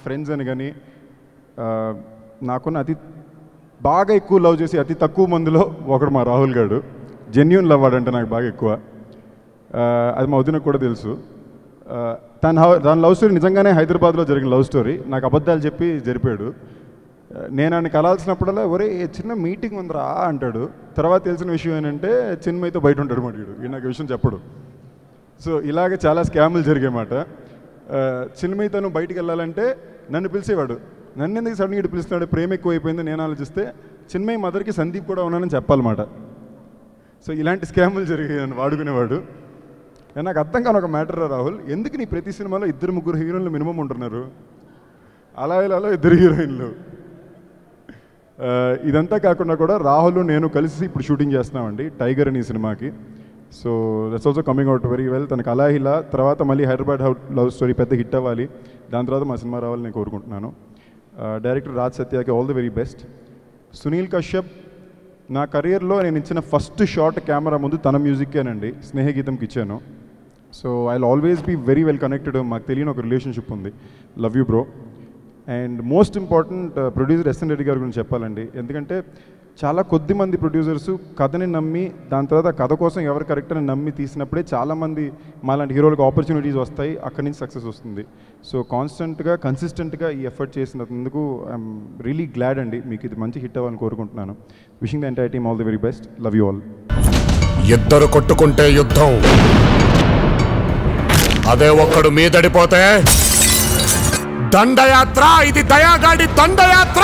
Friends అని కానీ నాకున్న బాగా ఎక్కువ లవ్ చేసి అతి తక్కువ మందిలో ఒకడు మా రాహుల్ గారు. జెన్యూన్ లవ్ వాడంటే నాకు బాగా ఎక్కువ. అది మా వదినకు కూడా తెలుసు. దాని లవ్ స్టోరీ నిజంగానే హైదరాబాద్లో జరిగిన లవ్ స్టోరీ. నాకు అబద్ధాలు చెప్పి జరిపాడు. నేను ఆయన కలాల్సినప్పుడల్లా ఒరే చిన్న మీటింగ్ ఉందిరా అంటాడు. తర్వాత తెలిసిన విషయం ఏంటంటే చిన్మయ్యతో బయట ఉంటాడు మాట వీడు. ఈ నాకు విషయం చెప్పడు. సో ఇలాగే చాలా స్కాములు జరిగాయన్నమాట. చిన్మయ్య తను బయటికి వెళ్ళాలంటే నన్ను పిలిచేవాడు. నన్ను ఎందుకు సడన్గా ఇటు పిలుస్తున్నాడు, ప్రేమ ఎక్కువ అయిపోయింది నేను ఆలోచిస్తే చిన్మయ్య మదర్కి సందీప్ కూడా ఉన్నానని చెప్పాలన్నమాట. సో ఇలాంటి స్కాములు జరిగాయి నన్ను వాడుకునేవాడు. నాకు అర్థం కాని ఒక మ్యాటర్ రాహుల్, ఎందుకు నీ ప్రతి సినిమాలో 2-3 హీరోయిన్లు మినిమం ఉంటున్నారు, అలా ఇలా 2 హీరోయిన్లు. ఇదంతా కాకుండా కూడా రాహుల్ నేను కలిసి ఇప్పుడు షూటింగ్ చేస్తున్నామండి టైగర్ అని ఈ సినిమాకి. So that's also coming out very well. తనకు అలా ఇలా తర్వాత మళ్ళీ హైదరాబాద్ లవ్ స్టోరీ పెద్ద హిట్ అవ్వాలి, దాని తర్వాత మా సినిమా రావాలని నేను కోరుకుంటున్నాను. డైరెక్టర్ రాజ్ సత్యాకి all the very best. Sunil Kashyap నా కెరియర్లో నేను ఇచ్చిన ఫస్ట్ షాట్ కెమెరా ముందు తన మ్యూజిక్కేనండి, స్నేహగీతంకి ఇచ్చాను. So I will always be very well connected. మాకు తెలియని ఒక రిలేషన్షిప్ ఉంది. Love you bro. And most important producer S N Reddy గారి గురించి చెప్పాలండి. ఎందుకంటే చాలా కొద్ది మంది ప్రొడ్యూసర్స్ కథని నమ్మి దాని తర్వాత కథ కోసం ఎవరు కరెక్ట్ అని నమ్మి తీసినప్పుడే చాలామంది మాలాంటి హీరోలకు ఆపర్చునిటీస్ వస్తాయి, అక్కడి నుంచి సక్సెస్ వస్తుంది. సో కాన్స్టెంట్గా కన్సిస్టెంట్గా ఈ ఎఫర్ట్ చేసినందుకు ఐఎమ్ రియలీ గ్లాడ్ అండి. మీకు ఇది మంచి హిట్ అవ్వాలని కోరుకుంటున్నాను. Wishing the entire team all the very best. Love you all. ఇద్దరు కొట్టుకుంటే యుద్ధం, అదే ఒక్కడు మీదడిపోతే దండయాత్ర. ఇది దయాగాడి దండయాత్ర.